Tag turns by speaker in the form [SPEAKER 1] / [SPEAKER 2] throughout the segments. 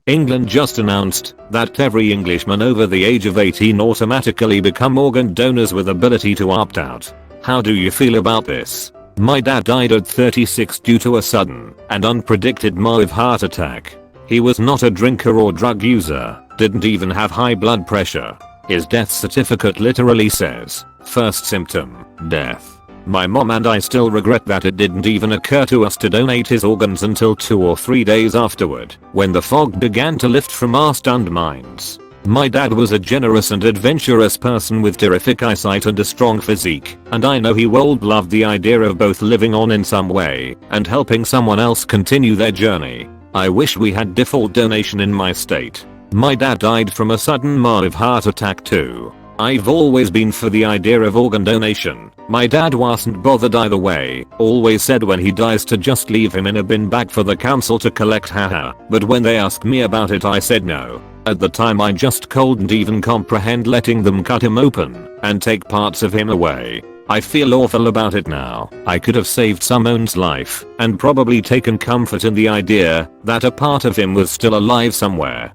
[SPEAKER 1] England just announced that every Englishman over the age of 18 automatically become organ donors with ability to opt out. How do you feel about this? My dad died at 36 due to a sudden and unpredicted massive heart attack. He was not a drinker or drug user, didn't even have high blood pressure. His death certificate literally says, first symptom, death. My mom and I still regret that it didn't even occur to us to donate his organs until 2 or 3 days afterward, when the fog began to lift from our stunned minds. My dad was a generous and adventurous person with terrific eyesight and a strong physique, and I know he would love the idea of both living on in some way and helping someone else continue their journey. I wish we had default donation in my state. My dad died from a sudden massive heart attack too. I've always been for the idea of organ donation. My dad wasn't bothered either way, always said when he dies to just leave him in a bin bag for the council to collect, haha. But when they asked me about it I said no. At the time I just couldn't even comprehend letting them cut him open and take parts of him away. I feel awful about it now. I could have saved someone's life and probably taken comfort in the idea that a part of him was still alive somewhere.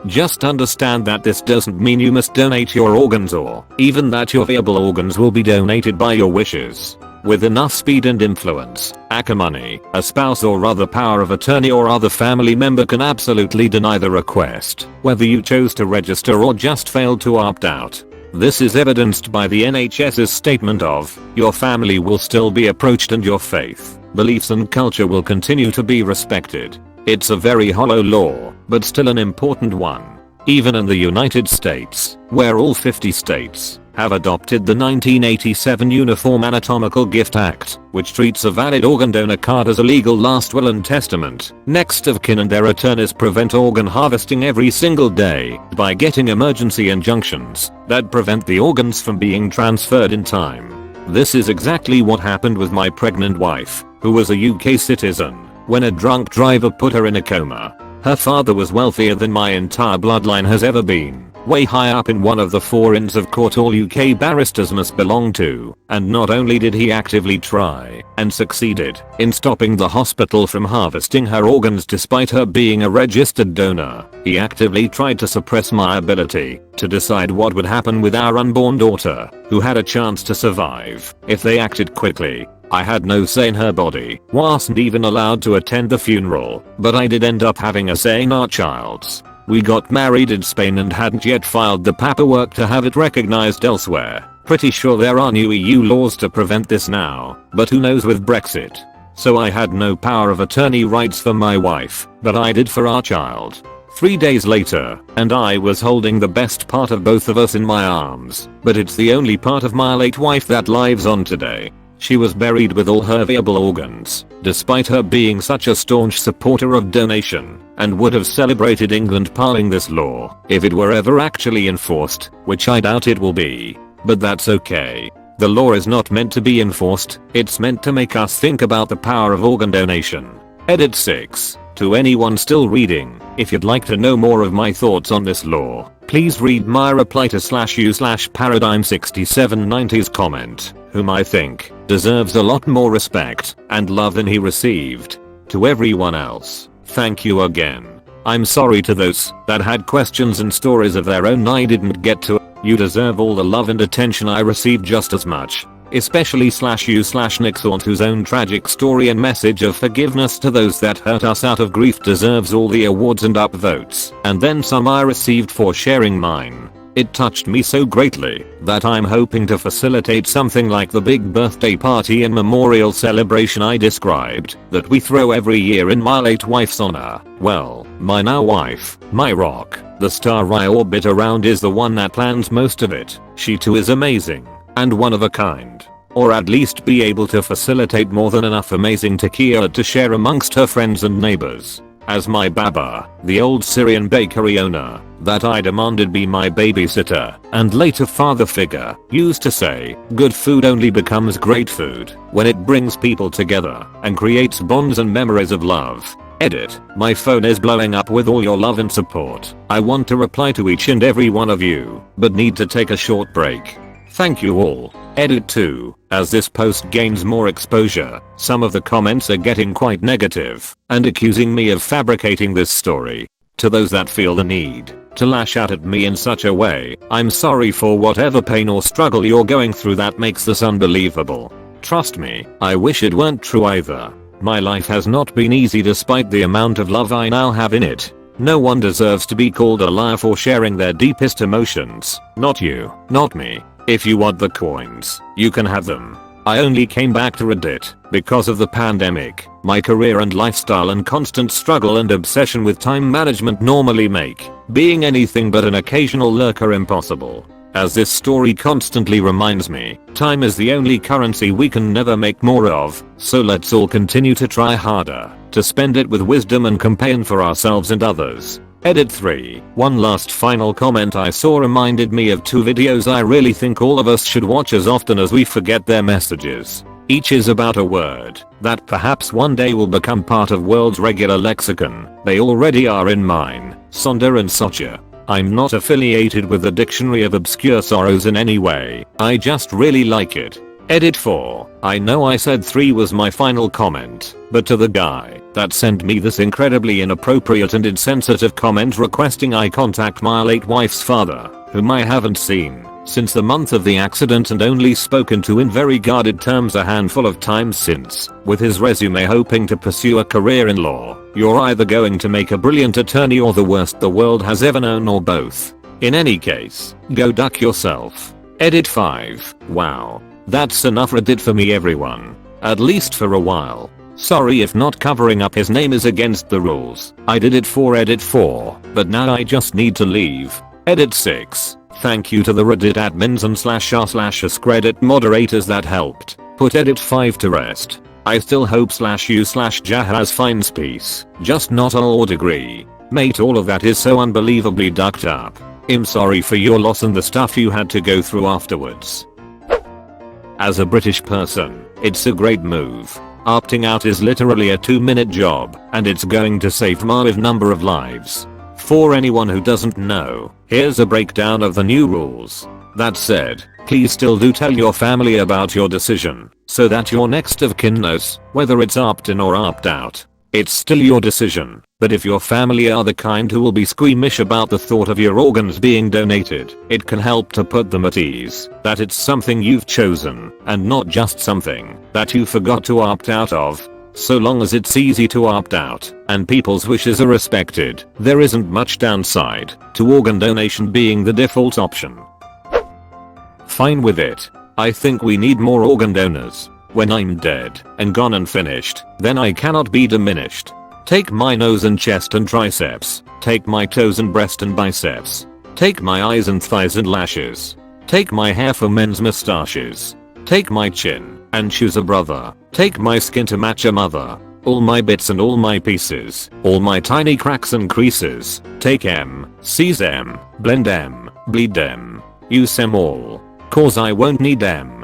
[SPEAKER 1] Just understand that this doesn't mean you must donate your organs or even that your viable organs will be donated by your wishes. With enough speed and influence, acrimony, a spouse or other power of attorney or other family member can absolutely deny the request, whether you chose to register or just failed to opt out. This is evidenced by the NHS's statement of, your family will still be approached and your faith, beliefs and culture will continue to be respected. It's a very hollow law, but still an important one. Even in the United States, where all 50 states have adopted the 1987 Uniform Anatomical Gift Act, which treats a valid organ donor card as a legal last will and testament, next of kin and their attorneys prevent organ harvesting every single day by getting emergency injunctions that prevent the organs from being transferred in time. This is exactly what happened with my pregnant wife, who was a UK citizen, when a drunk driver put her in a coma. Her father was wealthier than my entire bloodline has ever been, way high up in one of the 4 Inns of Court all UK barristers must belong to, and not only did he actively try and succeeded in stopping the hospital from harvesting her organs despite her being a registered donor, he actively tried to suppress my ability to decide what would happen with our unborn daughter, who had a chance to survive if they acted quickly. I had no say in her body, wasn't even allowed to attend the funeral, but I did end up having a say in our child's. We got married in Spain and hadn't yet filed the paperwork to have it recognized elsewhere. Pretty sure there are new EU laws to prevent this now, but who knows with Brexit. So I had no power of attorney rights for my wife, but I did for our child. 3 days later, and I was holding the best part of both of us in my arms, but it's the only part of my late wife that lives on today. She was buried with all her viable organs, despite her being such a staunch supporter of donation, and would have celebrated England passing this law if it were ever actually enforced, which I doubt it will be. But that's okay. The law is not meant to be enforced, it's meant to make us think about the power of organ donation. Edit 6. To anyone still reading, if you'd like to know more of my thoughts on this law, please read my reply to /u/paradigm6790's comment, whom I think deserves a lot more respect and love than he received. To everyone else, thank you again. I'm sorry to those that had questions and stories of their own I didn't get to. You deserve all the love and attention I received just as much. Especially /u/Nixaunt, whose own tragic story and message of forgiveness to those that hurt us out of grief deserves all the awards and upvotes, and then some I received for sharing mine. It touched me so greatly that I'm hoping to facilitate something like the big birthday party and memorial celebration I described that we throw every year in my late wife's honor. Well, my now wife, my rock, the star I orbit around, is the one that plans most of it. She too is amazing and one of a kind, or at least be able to facilitate more than enough amazing tequila to share amongst her friends and neighbors. As my baba, the old Syrian bakery owner that I demanded be my babysitter and later father figure, used to say, good food only becomes great food when it brings people together and creates bonds and memories of love. Edit. My phone is blowing up with all your love and support. I want to reply to each and every one of you, but need to take a short break. Thank you all. Edit 2. As this post gains more exposure, some of the comments are getting quite negative and accusing me of fabricating this story. To those that feel the need to lash out at me in such a way, I'm sorry for whatever pain or struggle you're going through that makes this unbelievable. Trust me, I wish it weren't true either. My life has not been easy despite the amount of love I now have in it. No one deserves to be called a liar for sharing their deepest emotions. Not you, not me. If you want the coins, you can have them. I only came back to Reddit because of the pandemic. My career and lifestyle and constant struggle and obsession with time management normally make being anything but an occasional lurker impossible. As this story constantly reminds me, time is the only currency we can never make more of, so let's all continue to try harder to spend it with wisdom and compassion for ourselves and others. Edit 3. One last final comment I saw reminded me of 2 videos I really think all of us should watch as often as we forget their messages. Each is about a word that perhaps one day will become part of world's regular lexicon. They already are in mine, Sonder and Socha. I'm not affiliated with the Dictionary of Obscure Sorrows in any way, I just really like it. Edit 4. I know I said 3 was my final comment, but to the guy that sent me this incredibly inappropriate and insensitive comment requesting I contact my late wife's father, whom I haven't seen since the month of the accident and only spoken to in very guarded terms a handful of times since, with his resume hoping to pursue a career in law, you're either going to make a brilliant attorney or the worst the world has ever known or both. In any case, go duck yourself. Edit 5. Wow. That's enough Reddit for me everyone. At least for a while. Sorry if not covering up his name is against the rules. I did it for Edit 4, but now I just need to leave. Edit 6. Thank you to the Reddit admins and /r/AskReddit moderators that helped put Edit 5 to rest. I still hope /u/Jahaz finds peace, just not a law degree. Mate, all of that is so unbelievably ducked up. I'm sorry for your loss and the stuff you had to go through afterwards. As a British person, it's a great move. Opting out is literally a 2-minute job, and it's going to save massive number of lives. For anyone who doesn't know, here's a breakdown of the new rules. That said, please still do tell your family about your decision, so that your next of kin knows whether it's opt-in or opt-out. It's still your decision, but if your family are the kind who will be squeamish about the thought of your organs being donated, it can help to put them at ease that it's something you've chosen and not just something that you forgot to opt out of. So long as it's easy to opt out and people's wishes are respected, there isn't much downside to organ donation being the default option. Fine with it. I think we need more organ donors. When I'm dead and gone and finished, then I cannot be diminished. Take my nose and chest and triceps. Take my toes and breast and biceps. Take my eyes and thighs and lashes. Take my hair for men's mustaches. Take my chin and choose a brother. Take my skin to match a mother. All my bits and all my pieces. All my tiny cracks and creases. Take M, seize M, blend M, bleed M. Use them all. Cause I won't need them.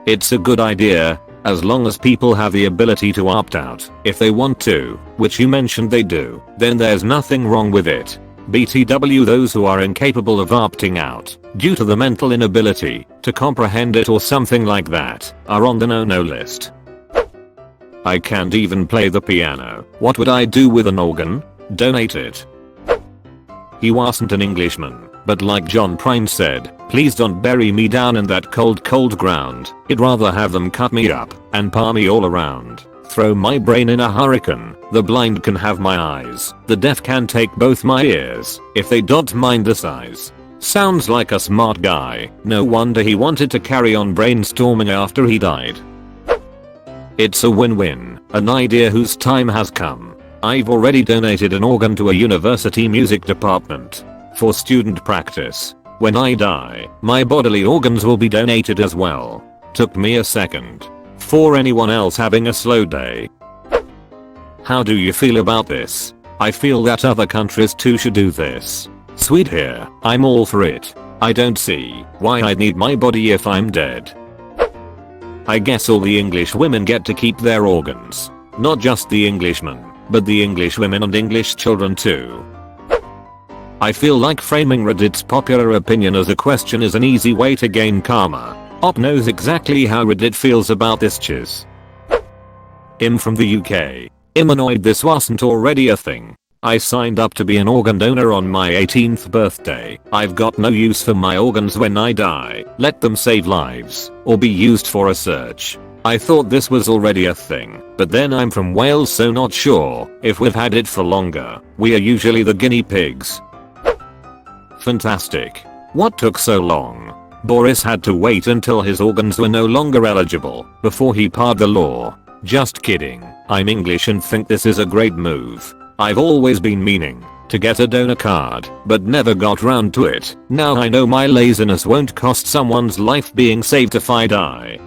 [SPEAKER 1] It's a good idea, as long as people have the ability to opt out if they want to, which you mentioned they do, then there's nothing wrong with it. BTW those who are incapable of opting out, due to the mental inability to comprehend it or something like that, are on the no-no list. I can't even play the piano. What would I do with an organ? Donate it. He wasn't an Englishman, but like John Prine said, please don't bury me down in that cold ground. I'd rather have them cut me up and palm me all around. Throw my brain in a hurricane. The blind can have my eyes. The deaf can take both my ears, if they don't mind the size. Sounds like a smart guy. No wonder he wanted to carry on brainstorming after he died. It's a win-win, an idea whose time has come. I've already donated an organ to a university music department for student practice. When I die, my bodily organs will be donated as well. Took me a second. For anyone else having a slow day. How do you feel about this? I feel that other countries too should do this. Sweet here, I'm all for it. I don't see why I'd need my body if I'm dead. I guess all the English women get to keep their organs. Not just the Englishmen, but the English women and English children too. I feel like framing Reddit's popular opinion as a question is an easy way to gain karma. Op knows exactly how Reddit feels about this chiz. Im from the UK. Im annoyed this wasn't already a thing. I signed up to be an organ donor on my 18th birthday. I've got no use for my organs when I die. Let them save lives or be used for research. I thought this was already a thing, but then I'm from Wales, so not sure if we've had it for longer. We are usually the guinea pigs. Fantastic. What took so long? Boris had to wait until his organs were no longer eligible before he passed the law. Just kidding. I'm English and think this is a great move. I've always been meaning to get a donor card, but never got round to it. Now I know my laziness won't cost someone's life being saved if I die.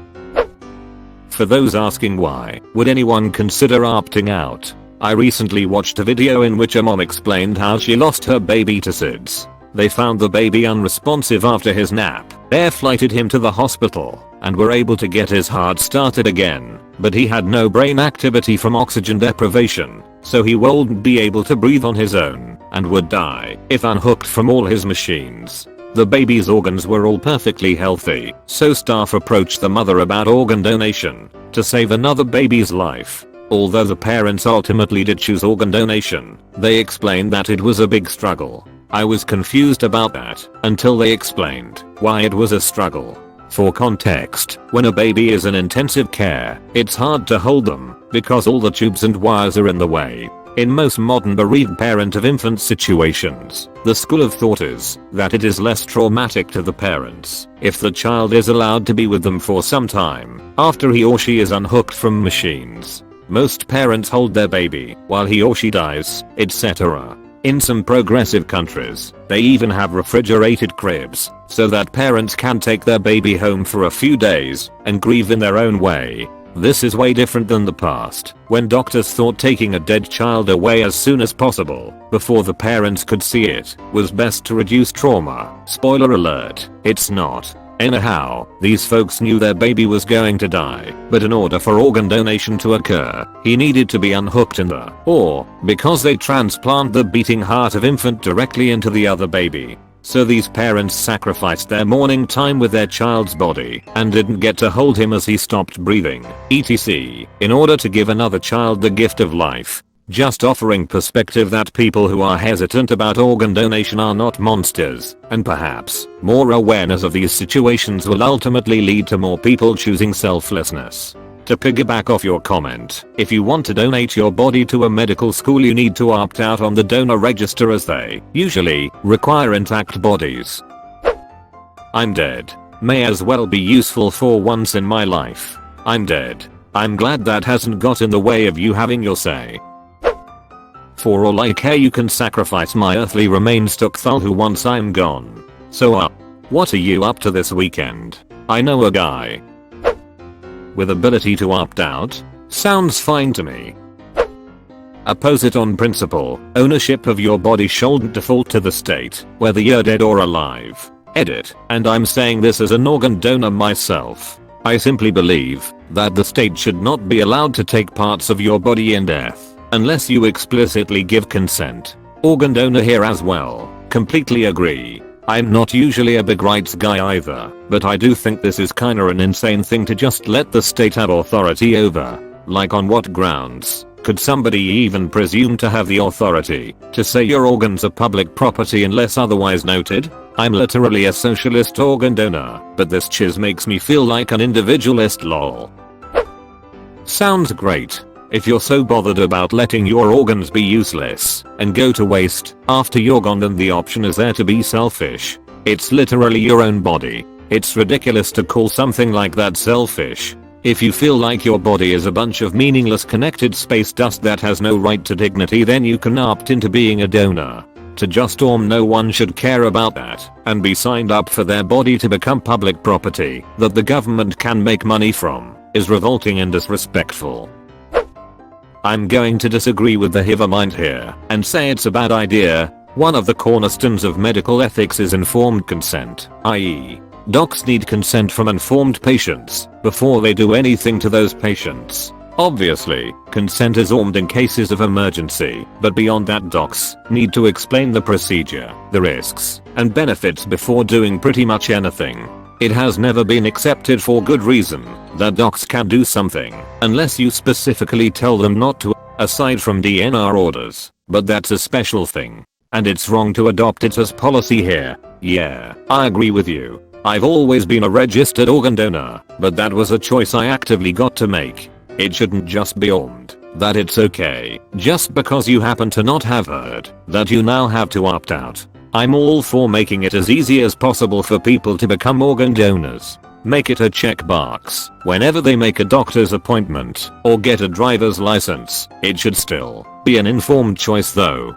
[SPEAKER 1] For those asking why would anyone consider opting out, I recently watched a video in which a mom explained how she lost her baby to SIDS. They found the baby unresponsive after his nap, air-flighted him to the hospital, and were able to get his heart started again, but he had no brain activity from oxygen deprivation, so he wouldn't be able to breathe on his own, and would die if unhooked from all his machines. The baby's organs were all perfectly healthy, so staff approached the mother about organ donation to save another baby's life. Although the parents ultimately did choose organ donation, they explained that it was a big struggle. I was confused about that until they explained why it was a struggle. For context, when a baby is in intensive care, it's hard to hold them because all the tubes and wires are in the way. In most modern bereaved parent of infant situations, the school of thought is that it is less traumatic to the parents if the child is allowed to be with them for some time after he or she is unhooked from machines. Most parents hold their baby while he or she dies, etc. In some progressive countries, they even have refrigerated cribs so that parents can take their baby home for a few days and grieve in their own way. This is way different than the past, when doctors thought taking a dead child away as soon as possible, before the parents could see it, was best to reduce trauma. Spoiler alert, it's not. Anyhow, these folks knew their baby was going to die, but in order for organ donation to occur, he needed to be unhooked in the, or, because they transplant the beating heart of infant directly into the other baby. So these parents sacrificed their morning time with their child's body and didn't get to hold him as he stopped breathing, etc., in order to give another child the gift of life. Just offering perspective that people who are hesitant about organ donation are not monsters, and perhaps more awareness of these situations will ultimately lead to more people choosing selflessness. To piggyback off your comment, if you want to donate your body to a medical school, you need to opt out on the donor register as they usually require intact bodies. I'm dead. May as well be useful for once in my life. I'm dead. I'm glad that hasn't got in the way of you having your say. For all I care, you can sacrifice my earthly remains to Cthulhu once I'm gone. So what are you up to this weekend? I know a guy with ability to opt out? Sounds fine to me. Oppose it on principle. Ownership of your body shouldn't default to the state, whether you're dead or alive. Edit. And I'm saying this as an organ donor myself. I simply believe that the state should not be allowed to take parts of your body in death, unless you explicitly give consent. Organ donor here as well. Completely agree. I'm not usually a big rights guy either, but I do think this is kinda an insane thing to just let the state have authority over. Like, on what grounds could somebody even presume to have the authority to say your organs are public property unless otherwise noted? I'm literally a socialist organ donor, but this chiz makes me feel like an individualist, lol. Sounds great. If you're so bothered about letting your organs be useless and go to waste after you're gone, then the option is there to be selfish. It's literally your own body. It's ridiculous to call something like that selfish. If you feel like your body is a bunch of meaningless connected space dust that has no right to dignity, then you can opt into being a donor. To just no one should care about that and be signed up for their body to become public property that the government can make money from is revolting and disrespectful. I'm going to disagree with the hiver mind here and say it's a bad idea. One of the cornerstones of medical ethics is informed consent, i.e., docs need consent from informed patients before they do anything to those patients. Obviously, consent is ormed in cases of emergency, but beyond that, docs need to explain the procedure, the risks, and benefits before doing pretty much anything. It has never been accepted for good reason that docs can do something unless you specifically tell them not to, aside from DNR orders, but that's a special thing. And it's wrong to adopt it as policy here. Yeah, I agree with you. I've always been a registered organ donor, but that was a choice I actively got to make. It shouldn't just be assumed that it's okay just because you happen to not have heard that you now have to opt out. I'm all for making it as easy as possible for people to become organ donors. Make it a checkbox whenever they make a doctor's appointment or get a driver's license. It should still be an informed choice though.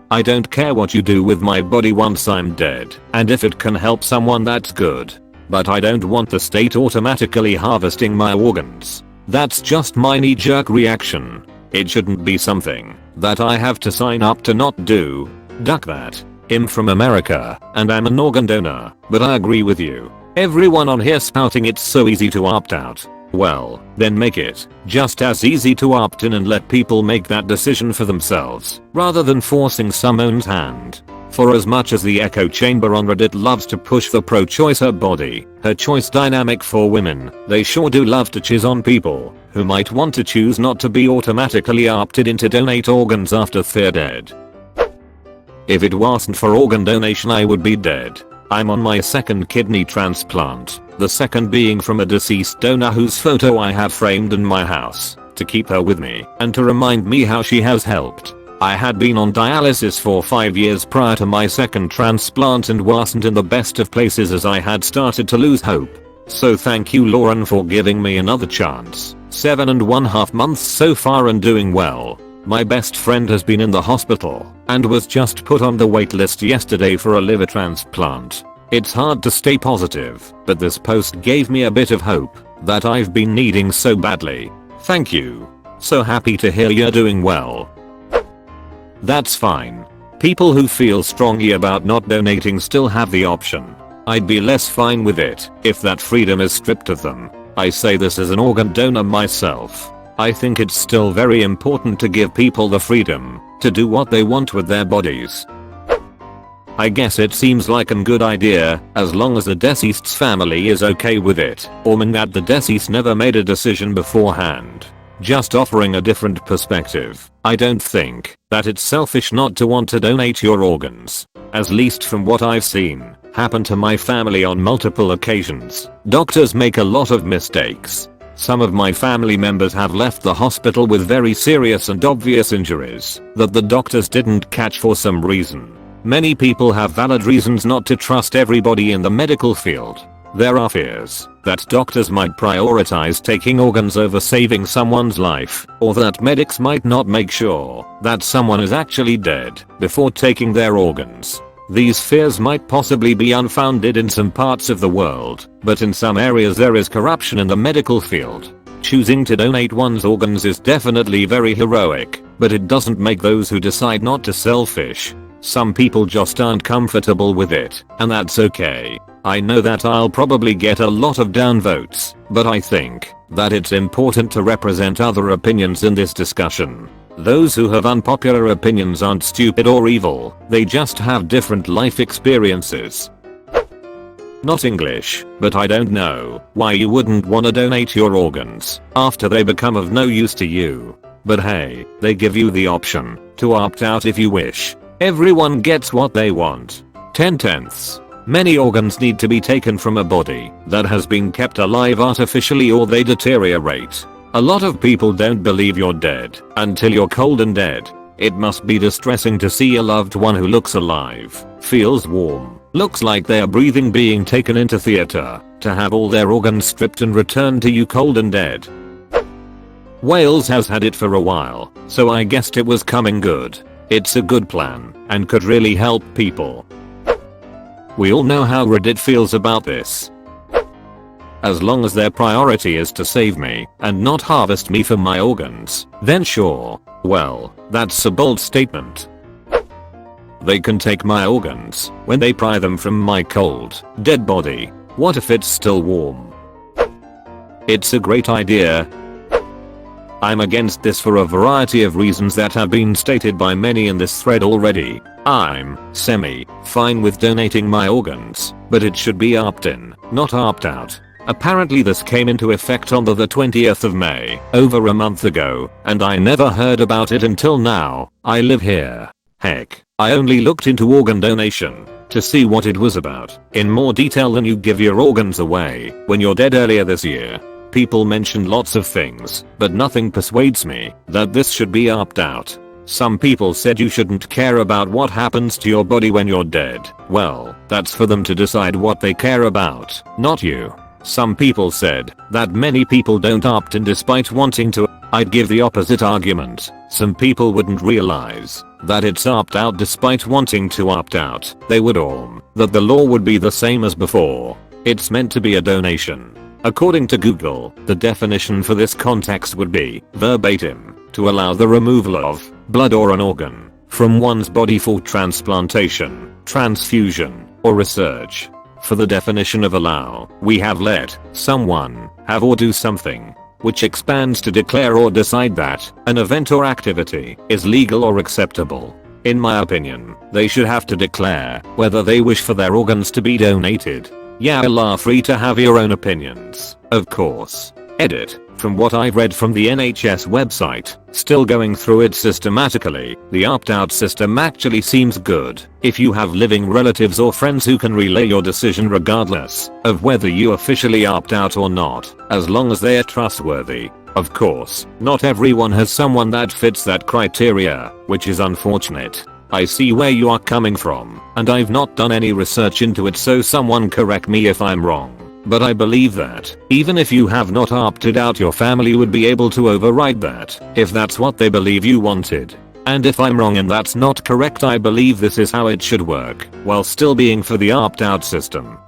[SPEAKER 1] I don't care what you do with my body once I'm dead, and if it can help someone that's good. But I don't want the state automatically harvesting my organs. That's just my knee-jerk reaction. It shouldn't be something that I have to sign up to not do. Duck that. I'm from America, and I'm an organ donor, but I agree with you. Everyone on here spouting it's so easy to opt out. Well, then make it just as easy to opt in and let people make that decision for themselves, rather than forcing someone's hand. For as much as the echo chamber on Reddit loves to push the pro-choice her body, her choice dynamic for women, they sure do love to chiz on people who might want to choose not to be automatically opted in to donate organs after they're dead. If it wasn't for organ donation I would be dead. I'm on my second kidney transplant, the second being from a deceased donor whose photo I have framed in my house to keep her with me and to remind me how she has helped. I had been on dialysis for 5 years prior to my second transplant and wasn't in the best of places as I had started to lose hope. So thank you Lauren for giving me another chance. 7.5 months so far and doing well. My best friend has been in the hospital and was just put on the wait list yesterday for a liver transplant. It's hard to stay positive, but this post gave me a bit of hope that I've been needing so badly. Thank you. So happy to hear you're doing well. That's fine. People who feel strongly about not donating still have the option. I'd be less fine with it if that freedom is stripped of them. I say this as an organ donor myself. I think it's still very important to give people the freedom to do what they want with their bodies. I guess it seems like a good idea as long as the deceased's family is okay with it, or that the deceased never made a decision beforehand. Just offering a different perspective. I don't think that it's selfish not to want to donate your organs. At least from what I've seen happen to my family on multiple occasions. Doctors make a lot of mistakes. Some of my family members have left the hospital with very serious and obvious injuries that the doctors didn't catch for some reason. Many people have valid reasons not to trust everybody in the medical field. There are fears that doctors might prioritize taking organs over saving someone's life, or that medics might not make sure that someone is actually dead before taking their organs. These fears might possibly be unfounded in some parts of the world, but in some areas there is corruption in the medical field. Choosing to donate one's organs is definitely very heroic, but it doesn't make those who decide not to selfish. Some people just aren't comfortable with it, and that's okay. I know that I'll probably get a lot of downvotes, but I think that it's important to represent other opinions in this discussion. Those who have unpopular opinions aren't stupid or evil, they just have different life experiences. Not English, but I don't know why you wouldn't want to donate your organs after they become of no use to you. But hey, they give you the option to opt out if you wish. Everyone gets what they want. 10/10. Many organs need to be taken from a body that has been kept alive artificially or they deteriorate. A lot of people don't believe you're dead until you're cold and dead. It must be distressing to see a loved one who looks alive, feels warm, looks like they're breathing being taken into theater, to have all their organs stripped and returned to you cold and dead. Wales has had it for a while, so I guessed it was coming good. It's a good plan and could really help people. We all know how Reddit feels about this. As long as their priority is to save me and not harvest me for my organs, then sure. Well, that's a bold statement. They can take my organs when they pry them from my cold, dead body. What if it's still warm? It's a great idea. I'm against this for a variety of reasons that have been stated by many in this thread already. I'm fine with donating my organs, but it should be opt-in, not opt-out. Apparently this came into effect on the 20th of May, over a month ago, and I never heard about it until now. I live here. Heck, I only looked into organ donation to see what it was about in more detail than you give your organs away when you're dead earlier this year. People mentioned lots of things, but nothing persuades me that this should be opt-out. Some people said you shouldn't care about what happens to your body when you're dead. Well, that's for them to decide what they care about, not you. Some people said that many people don't opt in despite wanting to. I'd give the opposite argument. Some people wouldn't realize that it's opt out despite wanting to opt out. They would that the law would be the same as before. It's meant to be a donation. According to Google, the definition for this context would be verbatim, to allow the removal of blood or an organ from one's body for transplantation, transfusion, or research. For the definition of allow, we have let someone have or do something, which expands to declare or decide that an event or activity is legal or acceptable. In my opinion, they should have to declare whether they wish for their organs to be donated. You're free to have your own opinions, of course. Edit. From what I've read from the NHS website, still going through it systematically, the opt-out system actually seems good if you have living relatives or friends who can relay your decision regardless of whether you officially opt out or not, as long as they are trustworthy. Of course, not everyone has someone that fits that criteria, which is unfortunate. I see where you are coming from, and I've not done any research into it, so someone correct me if I'm wrong. But I believe that, even if you have not opted out, your family would be able to override that, if that's what they believe you wanted. And if I'm wrong and that's not correct, I believe this is how it should work, while still being for the opt-out system.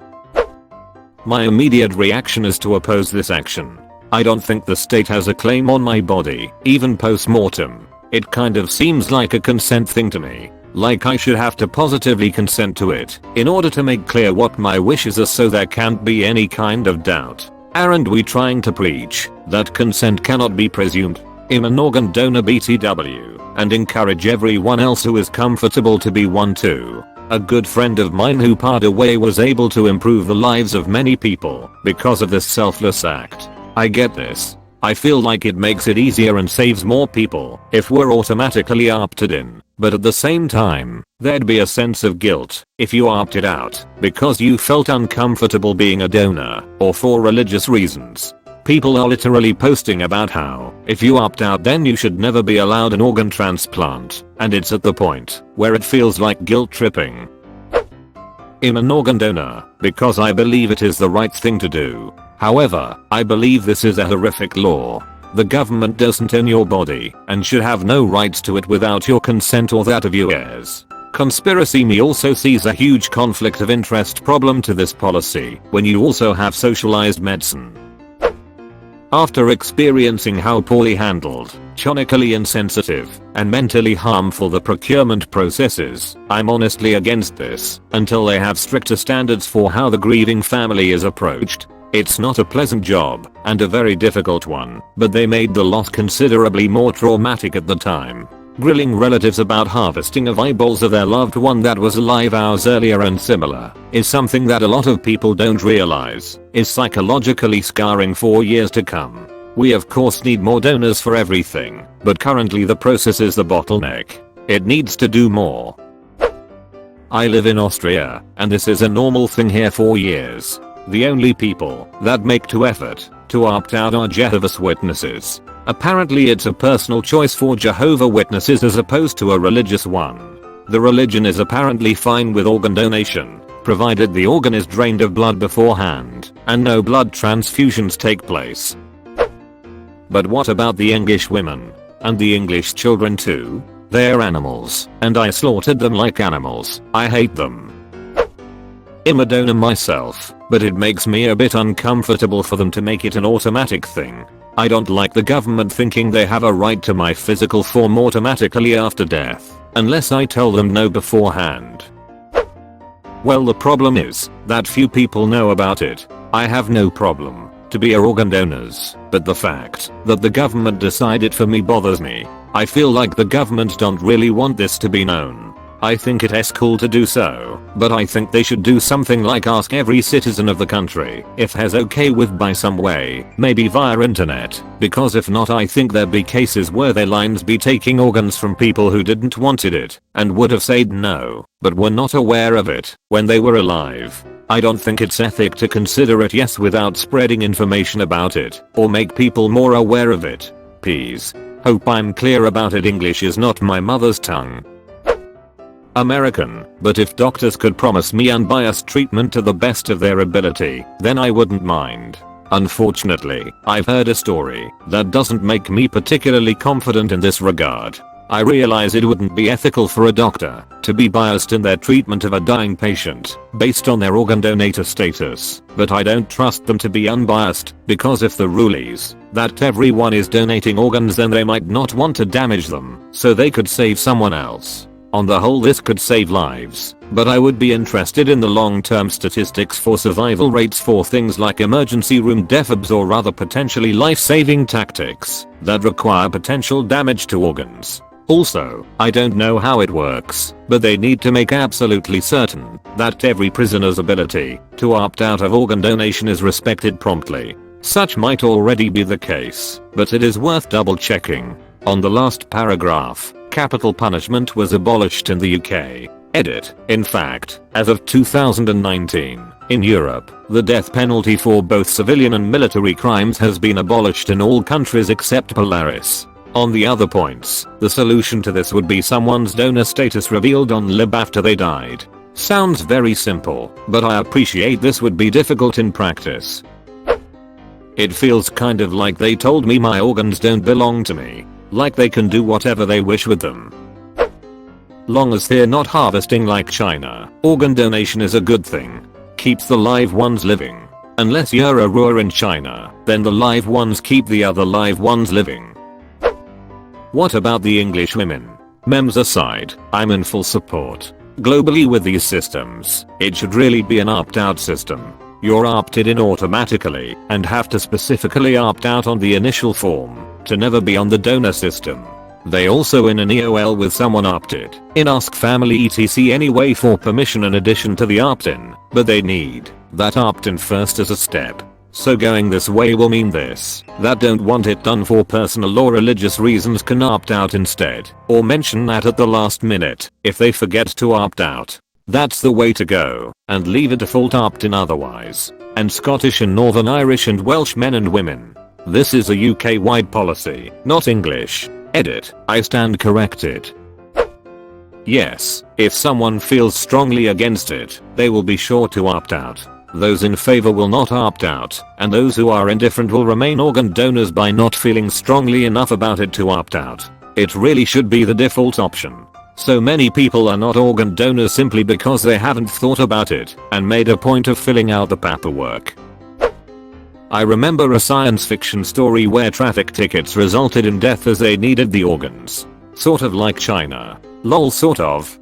[SPEAKER 1] My immediate reaction is to oppose this action. I don't think the state has a claim on my body, even post-mortem. It kind of seems like a consent thing to me. Like I should have to positively consent to it in order to make clear what my wishes are, so there can't be any kind of doubt. Aren't we trying to preach that consent cannot be presumed? I'm an organ donor BTW, and encourage everyone else who is comfortable to be one too. A good friend of mine who passed away was able to improve the lives of many people because of this selfless act. I get this. I feel like it makes it easier and saves more people if we're automatically opted in, but at the same time, there'd be a sense of guilt if you opted out because you felt uncomfortable being a donor or for religious reasons. People are literally posting about how if you opt out then you should never be allowed an organ transplant, and it's at the point where it feels like guilt tripping. I'm an organ donor because I believe it is the right thing to do. However, I believe this is a horrific law. The government doesn't own your body and should have no rights to it without your consent or that of your heirs. Conspiracy Me also sees a huge conflict of interest problem to this policy when you also have socialized medicine. After experiencing how poorly handled, chronically insensitive, and mentally harmful the procurement process is, I'm honestly against this until they have stricter standards for how the grieving family is approached. It's not a pleasant job, and a very difficult one, but they made the loss considerably more traumatic at the time. Grilling relatives about harvesting of eyeballs of their loved one that was alive hours earlier and similar is something that a lot of people don't realize is psychologically scarring for years to come. We of course need more donors for everything, but currently the process is the bottleneck. It needs to do more. I live in Austria, and this is a normal thing here for years. The only people that make to effort to opt out are Jehovah's Witnesses. Apparently it's a personal choice for Jehovah's Witnesses as opposed to a religious one. The religion is apparently fine with organ donation, provided the organ is drained of blood beforehand and no blood transfusions take place. But what about the English women? And the English children too? They're animals, and I slaughtered them like animals. I hate them. I'm a donor myself, but it makes me a bit uncomfortable for them to make it an automatic thing. I don't like the government thinking they have a right to my physical form automatically after death, unless I tell them no beforehand. Well, the problem is that few people know about it. I have no problem to be organ donors, but the fact that the government decided for me bothers me. I feel like the government don't really want this to be known. I think it's cool to do so, but I think they should do something like ask every citizen of the country if has okay with by some way, maybe via internet, because if not I think there'd be cases where their lines be taking organs from people who didn't wanted it and would have said no, but were not aware of it when they were alive. I don't think it's ethic to consider it yes without spreading information about it or make people more aware of it. Peace. Hope I'm clear about it. English is not my mother's tongue. American, but if doctors could promise me unbiased treatment to the best of their ability, then I wouldn't mind. Unfortunately, I've heard a story that doesn't make me particularly confident in this regard. I realize it wouldn't be ethical for a doctor to be biased in their treatment of a dying patient based on their organ donor status, but I don't trust them to be unbiased because if the rule is that everyone is donating organs then they might not want to damage them so they could save someone else. On the whole this could save lives, but I would be interested in the long-term statistics for survival rates for things like emergency room defibs or other potentially life-saving tactics that require potential damage to organs. Also, I don't know how it works, but they need to make absolutely certain that every prisoner's ability to opt out of organ donation is respected promptly. Such might already be the case, but it is worth double checking. On the last paragraph, capital punishment was abolished in the UK. Edit. In fact, as of 2019, in Europe, the death penalty for both civilian and military crimes has been abolished in all countries except Belarus. On the other points, the solution to this would be someone's donor status revealed on lib after they died. Sounds very simple, but I appreciate this would be difficult in practice. It feels kind of like they told me my organs don't belong to me. Like they can do whatever they wish with them. Long as they're not harvesting like China, organ donation is a good thing. Keeps the live ones living. Unless you're a ruler in China, then the live ones keep the other live ones living. What about the English women? Memes aside, I'm in full support. Globally with these systems, it should really be an opt-out system. You're opted in automatically and have to specifically opt out on the initial form to never be on the donor system. They also in an EOL with someone opted in ask family etc anyway for permission in addition to the opt-in, but they need that opt-in first as a step. So going this way will mean this, that don't want it done for personal or religious reasons can opt out instead, or mention that at the last minute if they forget to opt out. That's the way to go, and leave a default opt-in otherwise. And Scottish and Northern Irish and Welsh men and women. This is a UK-wide policy, not English. Edit. I stand corrected. Yes, if someone feels strongly against it, they will be sure to opt out. Those in favor will not opt out, and those who are indifferent will remain organ donors by not feeling strongly enough about it to opt out. It really should be the default option. So many people are not organ donors simply because they haven't thought about it and made a point of filling out the paperwork. I remember a science fiction story where traffic tickets resulted in death as they needed the organs. Sort of like China. Lol sort of.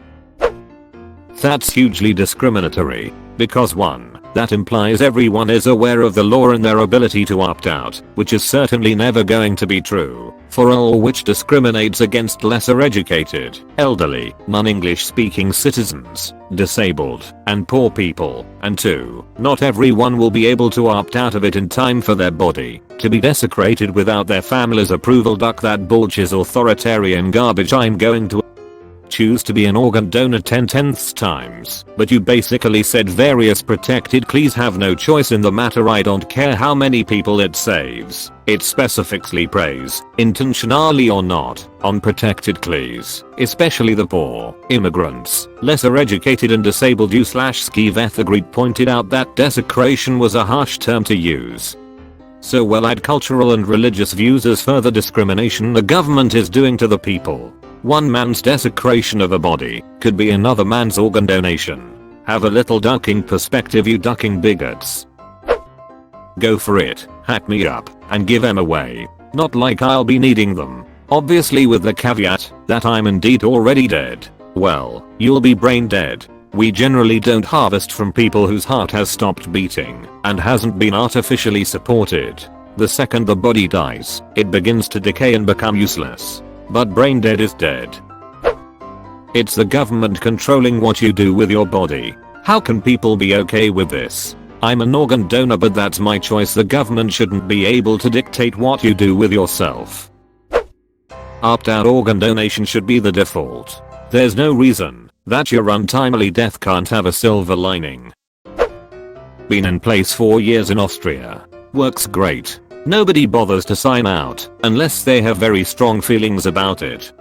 [SPEAKER 1] That's hugely discriminatory, because 1. That implies everyone is aware of the law and their ability to opt out, which is certainly never going to be true, for all which discriminates against lesser educated, elderly, non-English speaking citizens, disabled, and poor people, and 2. Not everyone will be able to opt out of it in time for their body to be desecrated without their family's approval. Duck that bullshit authoritarian garbage. I'm going to choose to be an organ donor 10/10 times, but you basically said various protected clues have no choice in the matter. I don't care how many people it saves. It specifically preys, intentionally or not, on protected clues, especially the poor, immigrants, lesser educated and disabled. U/Skiveth agreed pointed out that desecration was a harsh term to use. So well add cultural and religious views as further discrimination the government is doing to the people. One man's desecration of a body could be another man's organ donation. Have a little ducking perspective, you ducking bigots. Go for it, hack me up, and give them away. Not like I'll be needing them. Obviously with the caveat that I'm indeed already dead. Well, you'll be brain dead. We generally don't harvest from people whose heart has stopped beating and hasn't been artificially supported. The second the body dies, it begins to decay and become useless. But brain dead is dead. It's the government controlling what you do with your body. How can people be okay with this? I'm an organ donor, but that's my choice. The government shouldn't be able to dictate what you do with yourself. Opt-out organ donation should be the default. There's no reason that your untimely death can't have a silver lining. Been in place 4 years in Austria. Works great. Nobody bothers to sign out unless they have very strong feelings about it.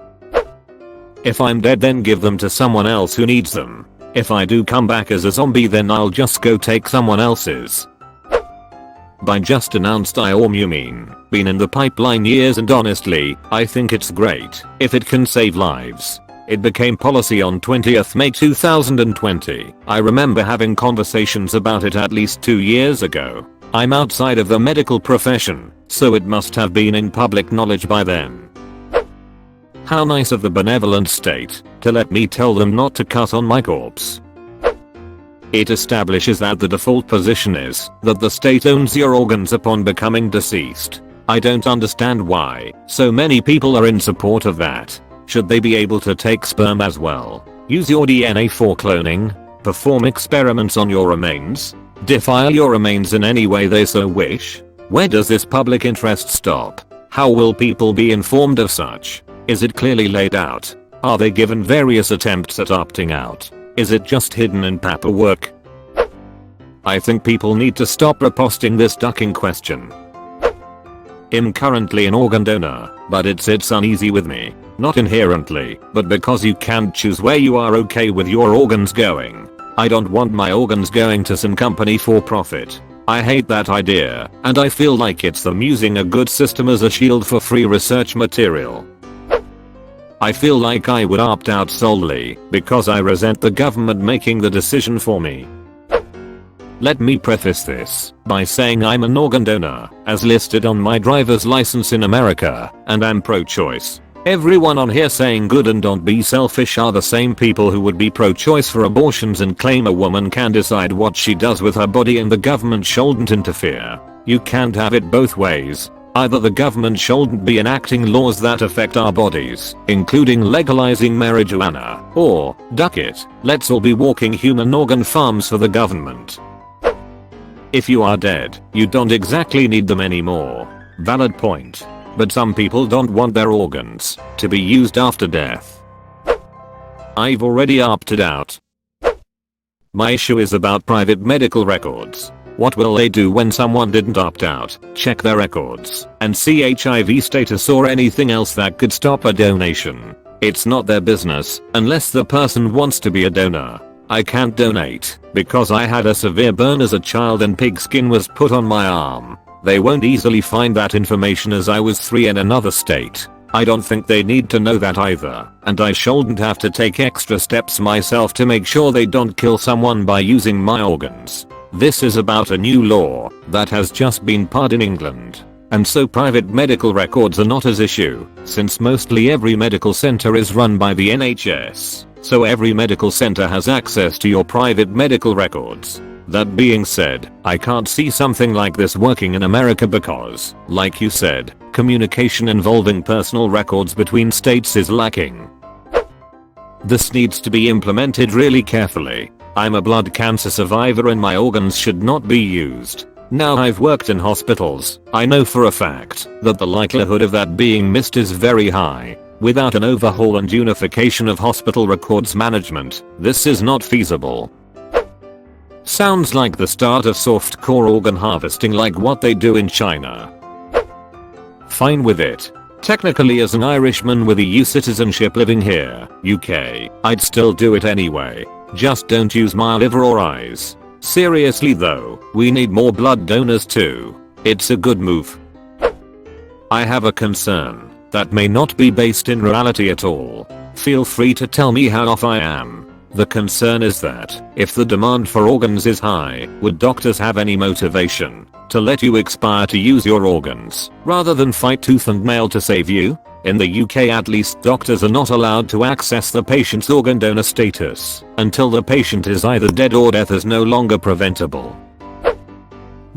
[SPEAKER 1] If I'm dead, then give them to someone else who needs them. If I do come back as a zombie, then I'll just go take someone else's. By just announced you mean been in the pipeline years, and honestly, I think it's great if it can save lives. It became policy on 20th May 2020. I remember having conversations about it at least 2 years ago. I'm outside of the medical profession, so it must have been in public knowledge by then. How nice of the benevolent state to let me tell them not to cut on my corpse. It establishes that the default position is that the state owns your organs upon becoming deceased. I don't understand why so many people are in support of that. Should they be able to take sperm as well? Use your DNA for cloning? Perform experiments on your remains? Defile your remains in any way they so wish? Where does this public interest stop? How will people be informed of such? Is it clearly laid out? Are they given various attempts at opting out? Is it just hidden in paperwork? I think people need to stop reposting this ducking question. I'm currently an organ donor, but it sits uneasy with me. Not inherently, but because you can't choose where you are okay with your organs going. I don't want my organs going to some company for profit. I hate that idea, and I feel like it's them using a good system as a shield for free research material. I feel like I would opt out solely because I resent the government making the decision for me. Let me preface this by saying I'm an organ donor, as listed on my driver's license in America, and I'm pro-choice. Everyone on here saying good and don't be selfish are the same people who would be pro-choice for abortions and claim a woman can decide what she does with her body and the government shouldn't interfere. You can't have it both ways. Either the government shouldn't be enacting laws that affect our bodies, including legalizing marijuana, or, duck it, let's all be walking human organ farms for the government. If you are dead, you don't exactly need them anymore. Valid point. But some people don't want their organs to be used after death. I've already opted out. My issue is about private medical records. What will they do when someone didn't opt out, check their records, and see HIV status or anything else that could stop a donation? It's not their business, unless the person wants to be a donor. I can't donate, because I had a severe burn as a child and pig skin was put on my arm. They won't easily find that information as I was 3 in another state. I don't think they need to know that either, and I shouldn't have to take extra steps myself to make sure they don't kill someone by using my organs. This is about a new law that has just been passed in England, and so private medical records are not as issue, since mostly every medical center is run by the NHS, so every medical center has access to your private medical records. That being said, I can't see something like this working in America because, like you said, communication involving personal records between states is lacking. This needs to be implemented really carefully. I'm a blood cancer survivor and my organs should not be used. Now I've worked in hospitals, I know for a fact that the likelihood of that being missed is very high. Without an overhaul and unification of hospital records management, this is not feasible. Sounds like the start of soft-core organ harvesting like what they do in China. Fine with it. Technically as an Irishman with EU citizenship living here, UK, I'd still do it anyway. Just don't use my liver or eyes. Seriously though, we need more blood donors too. It's a good move. I have a concern that may not be based in reality at all. Feel free to tell me how off I am. The concern is that, if the demand for organs is high, would doctors have any motivation to let you expire to use your organs, rather than fight tooth and nail to save you? In the UK at least, doctors are not allowed to access the patient's organ donor status until the patient is either dead or death is no longer preventable.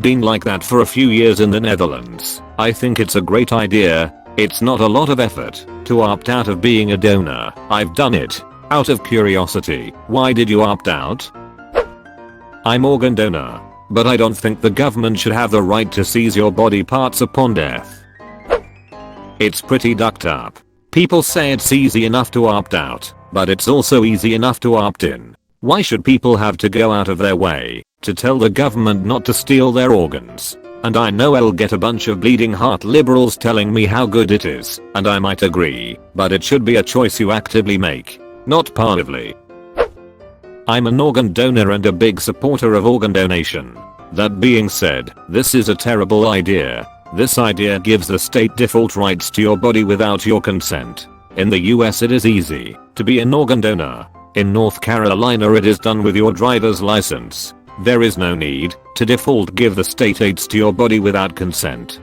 [SPEAKER 1] Been like that for a few years in the Netherlands. I think it's a great idea. It's not a lot of effort to opt out of being a donor. I've done it out of curiosity. Why did you opt out? I'm organ donor, but I don't think the government should have the right to seize your body parts upon death. It's pretty ducked up. People say it's easy enough to opt out, but it's also easy enough to opt in. Why should people have to go out of their way to tell the government not to steal their organs? And I know I'll get a bunch of bleeding heart liberals telling me how good it is, and I might agree, but it should be a choice you actively make, not passively. I'm an organ donor and a big supporter of organ donation. That being said, this is a terrible idea. This idea gives the state default rights to your body without your consent. In the US it is easy to be an organ donor. In North Carolina it is done with your driver's license. There is no need to default give the state aids to your body without consent.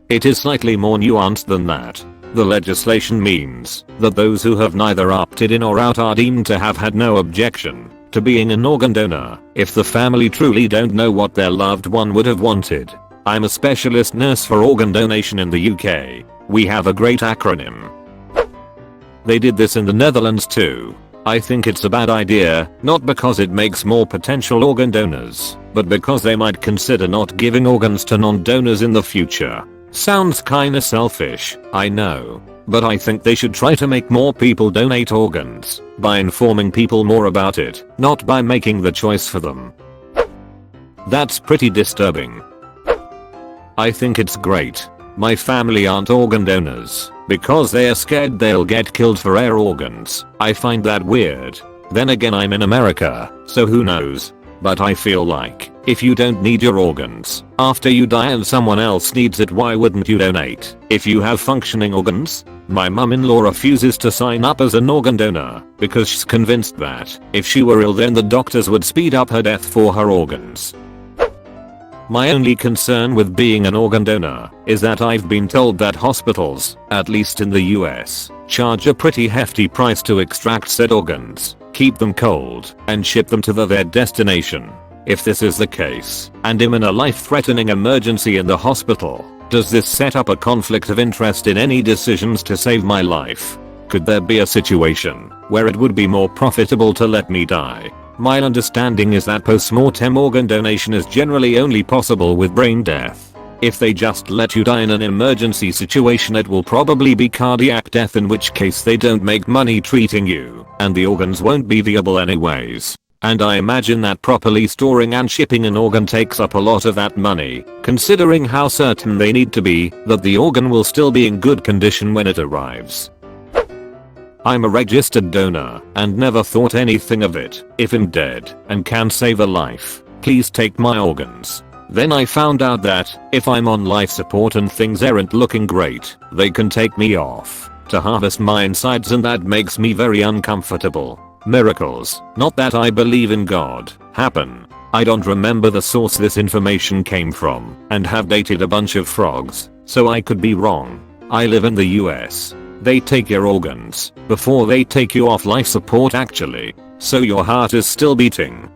[SPEAKER 1] It is slightly more nuanced than that. The legislation means that those who have neither opted in or out are deemed to have had no objection to being an organ donor if the family truly don't know what their loved one would have wanted. I'm a specialist nurse for organ donation in the UK. We have a great acronym. They did this in the Netherlands too. I think it's a bad idea, not because it makes more potential organ donors, but because they might consider not giving organs to non-donors in the future. Sounds kinda selfish, I know, but I think they should try to make more people donate organs by informing people more about it, not by making the choice for them. That's pretty disturbing. I think it's great. My family aren't organ donors because they are scared they'll get killed for their organs. I find that weird. Then again, I'm in America, so who knows? But I feel like if you don't need your organs after you die and someone else needs it, why wouldn't you donate if you have functioning organs? My mum-in-law refuses to sign up as an organ donor because she's convinced that if she were ill then the doctors would speed up her death for her organs. My only concern with being an organ donor is that I've been told that hospitals, at least in the US, charge a pretty hefty price to extract said organs, keep them cold, and ship them to their destination. If this is the case, and I'm in a life-threatening emergency in the hospital, does this set up a conflict of interest in any decisions to save my life? Could there be a situation where it would be more profitable to let me die? My understanding is that post-mortem organ donation is generally only possible with brain death. If they just let you die in an emergency situation, it will probably be cardiac death, in which case they don't make money treating you, and the organs won't be viable anyways. And I imagine that properly storing and shipping an organ takes up a lot of that money, considering how certain they need to be that the organ will still be in good condition when it arrives. I'm a registered donor and never thought anything of it. If I'm dead and can save a life, please take my organs. Then I found out that if I'm on life support and things aren't looking great, they can take me off to harvest my insides, and that makes me very uncomfortable. Miracles, not that I believe in God, happen. I don't remember the source this information came from and have dated a bunch of frogs, so I could be wrong. I live in the US. They take your organs before they take you off life support actually, so your heart is still beating.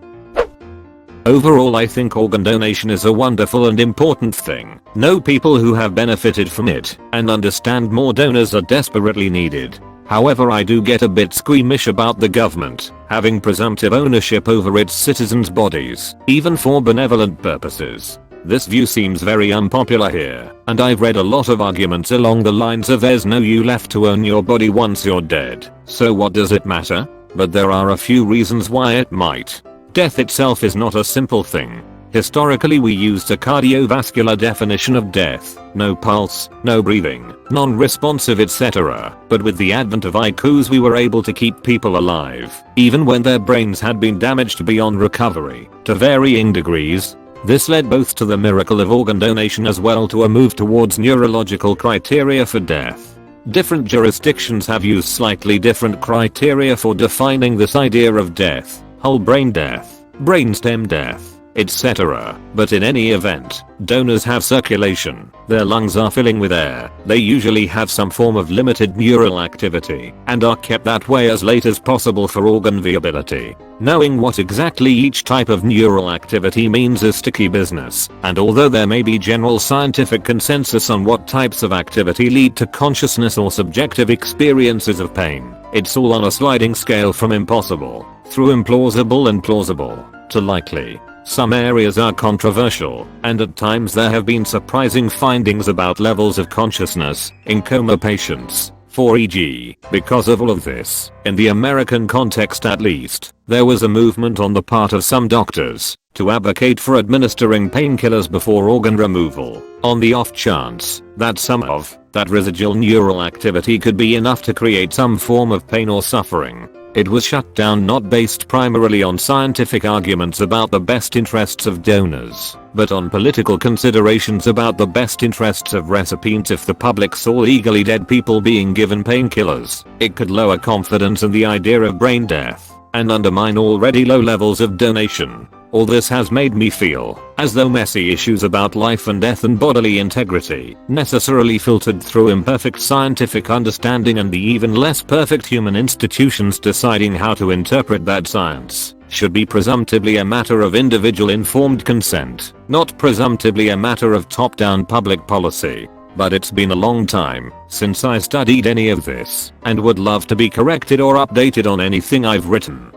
[SPEAKER 1] Overall, I think organ donation is a wonderful and important thing. Know people who have benefited from it and understand more donors are desperately needed. However, I do get a bit squeamish about the government having presumptive ownership over its citizens' bodies, even for benevolent purposes. This view seems very unpopular here, and I've read a lot of arguments along the lines of there's no you left to own your body once you're dead, so what does it matter? But there are a few reasons why it might. Death itself is not a simple thing. Historically, we used a cardiovascular definition of death: no pulse, no breathing, non-responsive, etc. But with the advent of ICUs, we were able to keep people alive, even when their brains had been damaged beyond recovery, to varying degrees. This led both to the miracle of organ donation as well to a move towards neurological criteria for death. Different jurisdictions have used slightly different criteria for defining this idea of death: whole brain death, brainstem death, etc. But in any event, donors have circulation, their lungs are filling with air, they usually have some form of limited neural activity, and are kept that way as late as possible for organ viability. Knowing what exactly each type of neural activity means is sticky business, and although there may be general scientific consensus on what types of activity lead to consciousness or subjective experiences of pain, it's all on a sliding scale from impossible, through implausible and plausible, to likely. Some areas are controversial, and at times there have been surprising findings about levels of consciousness in coma patients. For e.g., because of all of this, in the American context at least, there was a movement on the part of some doctors to advocate for administering painkillers before organ removal, on the off chance that some of that residual neural activity could be enough to create some form of pain or suffering. It was shut down not based primarily on scientific arguments about the best interests of donors, but on political considerations about the best interests of recipients. If the public saw legally dead people being given painkillers, it could lower confidence in the idea of brain death and undermine already low levels of donation. All this has made me feel as though messy issues about life and death and bodily integrity, necessarily filtered through imperfect scientific understanding and the even less perfect human institutions deciding how to interpret that science, should be presumptively a matter of individual informed consent, not presumptively a matter of top-down public policy. But it's been a long time since I studied any of this, and would love to be corrected or updated on anything I've written.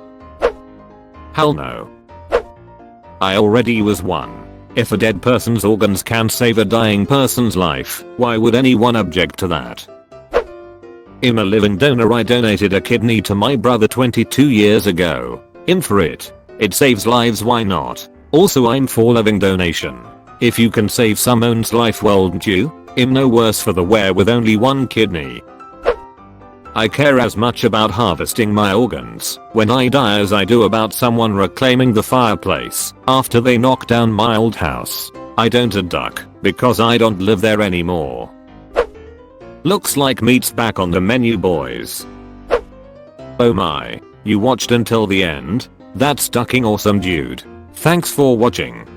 [SPEAKER 1] Hell no. I already was one. If a dead person's organs can save a dying person's life, why would anyone object to that? I'm a living donor. I donated a kidney to my brother 22 years ago. In for it. It saves lives, why not? Also, I'm for living donation. If you can save someone's life, won't you? I'm no worse for the wear with only one kidney. I care as much about harvesting my organs when I die as I do about someone reclaiming the fireplace after they knock down my old house. I don't a duck because I don't live there anymore. Looks like meat's back on the menu, boys. Oh my, you watched until the end? That's fucking awesome, dude. Thanks for watching.